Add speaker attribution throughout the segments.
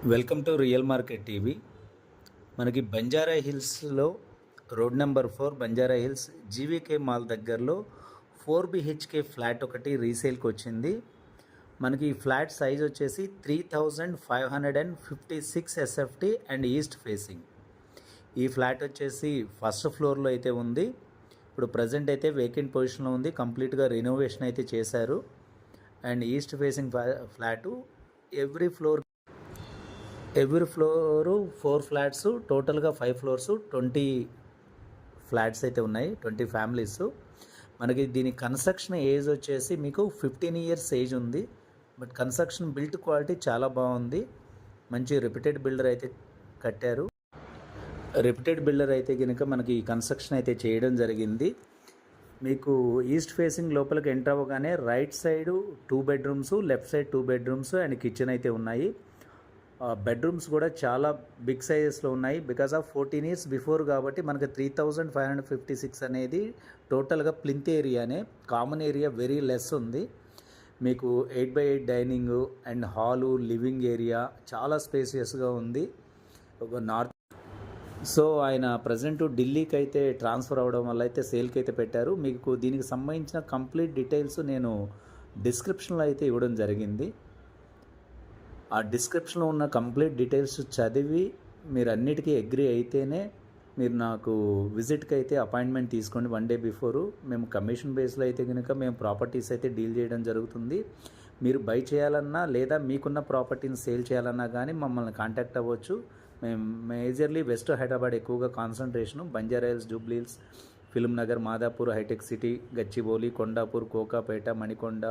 Speaker 1: Welcome to real market TV. మనకి బంజారా హిల్స్లో road number 4 Banjara hills GVK mall దగ్గరలో 4 BHK flat ఒకటి రీసేల్కి వచ్చింది. మనకి ఈ ఫ్లాట్ సైజ్ వచ్చేసి 3556 SFT అండ్ ఈస్ట్ ఫేసింగ్. ఈ ఫ్లాట్ వచ్చేసి ఫస్ట్ ఫ్లోర్లో అయితే ఉంది. ఇప్పుడు ప్రజెంట్ అయితే వేకెంట్ పొజిషన్లో ఉంది. కంప్లీట్గా రినోవేషన్ అయితే చేశారు. And east facing flat every floor 4 flats, టోటల్గా 5 ఫ్లోర్స్, 20 ఫ్లాట్స్ అయితే ఉన్నాయి, 20 ఫ్యామిలీస్. మనకి దీని కన్స్ట్రక్షన్ ఏజ్ వచ్చేసి మీకు 15 ఇయర్స్ ఏజ్ ఉంది. బట్ కన్స్ట్రక్షన్ బిల్ట్ క్వాలిటీ చాలా బాగుంది. మంచి రెప్యూటెడ్ బిల్డర్ అయితే కట్టారు. రెప్యూటెడ్ బిల్డర్ అయితే కనుక మనకి ఈ కన్స్ట్రక్షన్ అయితే చేయడం జరిగింది. మీకు ఈస్ట్ ఫేసింగ్ లోపలికి ఎంటర్ అవ్వగానే right side 2 bedrooms, left side 2 bedrooms and kitchen అయితే ఉన్నాయి. బెడ్రూమ్స్ కూడా చాలా బిగ్ సైజెస్లో ఉన్నాయి. బికాస్ ఆఫ్ 14 ఇయర్స్ బిఫోర్ కాబట్టి మనకి 3556 అనేది టోటల్గా ప్లింత్ ఏరియానే. కామన్ ఏరియా వెరీ లెస్ ఉంది. మీకు 8x8 dining and hall, living area చాలా స్పేసియస్గా ఉంది. నార్త్ సో ఆయన ప్రజెంట్ ఢిల్లీకి అయితే ట్రాన్స్ఫర్ అవ్వడం వల్ల అయితే సేల్కి అయితే పెట్టారు. మీకు దీనికి సంబంధించిన కంప్లీట్ డీటెయిల్స్ నేను డిస్క్రిప్షన్లో అయితే ఇవ్వడం జరిగింది. ఆ డిస్క్రిప్షన్లో ఉన్న కంప్లీట్ డీటెయిల్స్ చదివి మీరు అన్నిటికీ అగ్రి అయితేనే మీరు నాకు విజిట్కి అయితే అపాయింట్మెంట్ తీసుకోండి 1 డే బిఫోరు. మేము కమిషన్ బేస్లో అయితే కనుక మేము ప్రాపర్టీస్ అయితే డీల్ చేయడం జరుగుతుంది. మీరు బై చేయాలన్నా లేదా మీకున్న ప్రాపర్టీని సేల్ చేయాలన్నా కానీ మమ్మల్ని కాంటాక్ట్ అవ్వచ్చు. మేము మేజర్లీ వెస్ట్ హైదరాబాద్ ఎక్కువగా concentration. Banjara Hills, Jubilee Hills, Film Nagar, Madhapur, Hitech City, Gachibowli, Kondapur, Kokapet, Manikonda,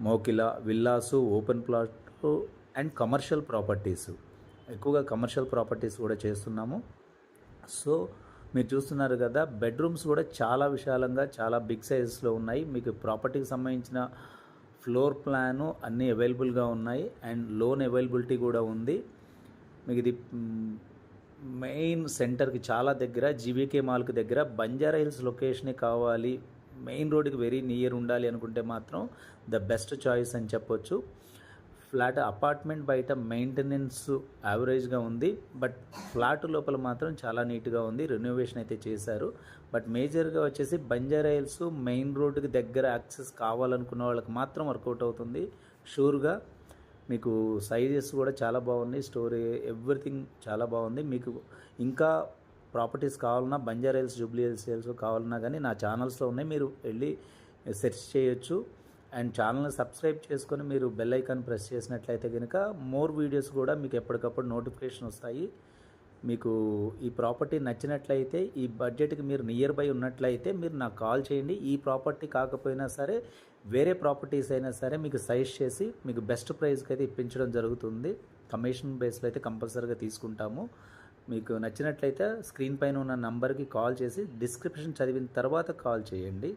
Speaker 1: Mokila, villas, open plot and commercial properties, ఎక్కువగా కమర్షియల్ ప్రాపర్టీస్ కూడా చేస్తున్నాము. సో మీరు చూస్తున్నారు కదా, బెడ్రూమ్స్ కూడా చాలా విశాలంగా చాలా బిగ్ సైజెస్లో ఉన్నాయి. మీకు ప్రాపర్టీకి సంబంధించిన ఫ్లోర్ ప్లాను అన్నీ అవైలబుల్గా ఉన్నాయి అండ్ లోన్ అవైలబిలిటీ కూడా ఉంది. మీకు ఇది మెయిన్ సెంటర్కి చాలా దగ్గర, జీవీకే మాల్కి దగ్గర. బంజారా హిల్స్ లొకేషనే కావాలి, మెయిన్ రోడ్కి వెరీ నియర్ ఉండాలి అనుకుంటే మాత్రం ద బెస్ట్ చాయిస్ అని చెప్పొచ్చు. ఫ్లాట్ అపార్ట్మెంట్ బయట మెయింటెనెన్స్ యావరేజ్గా ఉంది, బట్ ఫ్లాట్ లోపల మాత్రం చాలా నీట్గా ఉంది. రెనోవేషన్ అయితే చేశారు. బట్ మేజర్గా వచ్చేసి బంజారా హిల్స్ మెయిన్ రోడ్డుకి దగ్గర యాక్సెస్ కావాలనుకున్న వాళ్ళకి మాత్రం వర్కౌట్ అవుతుంది షూర్గా. మీకు సైజెస్ కూడా చాలా బాగున్నాయి, స్టోరీ ఎవ్రీథింగ్ చాలా బాగుంది. మీకు ఇంకా ప్రాపర్టీస్ కావాలన్నా బంజారా హిల్స్, జూబ్లీ హిల్స్ కావాలన్నా కానీ నా ఛానల్స్లో ఉన్నాయి, మీరు వెళ్ళి సెర్చ్ చేయొచ్చు. అండ్ ఛానల్ని సబ్స్క్రైబ్ చేసుకొని మీరు బెల్ ఐకాన్ ప్రెస్ చేసినట్లయితే కనుక మోర్ వీడియోస్ కూడా మీకు ఎప్పటికప్పుడు నోటిఫికేషన్ వస్తాయి. మీకు ఈ ప్రాపర్టీ నచ్చినట్లయితే, ఈ బడ్జెట్కి మీరు నియర్ బై ఉన్నట్లయితే మీరు నాకు కాల్ చేయండి. ఈ ప్రాపర్టీ కాకపోయినా సరే వేరే ప్రాపర్టీస్ అయినా సరే మీకు సజెస్ట్ చేసి మీకు బెస్ట్ ప్రైస్కి అయితే ఇప్పించడం జరుగుతుంది. కమిషన్ బేస్లో అయితే కంపల్సరీగా తీసుకుంటాము. మీకు నచ్చినట్లయితే స్క్రీన్ పైన ఉన్న నంబర్కి కాల్ చేసి డిస్క్రిప్షన్ చదివిన తర్వాత కాల్ చేయండి.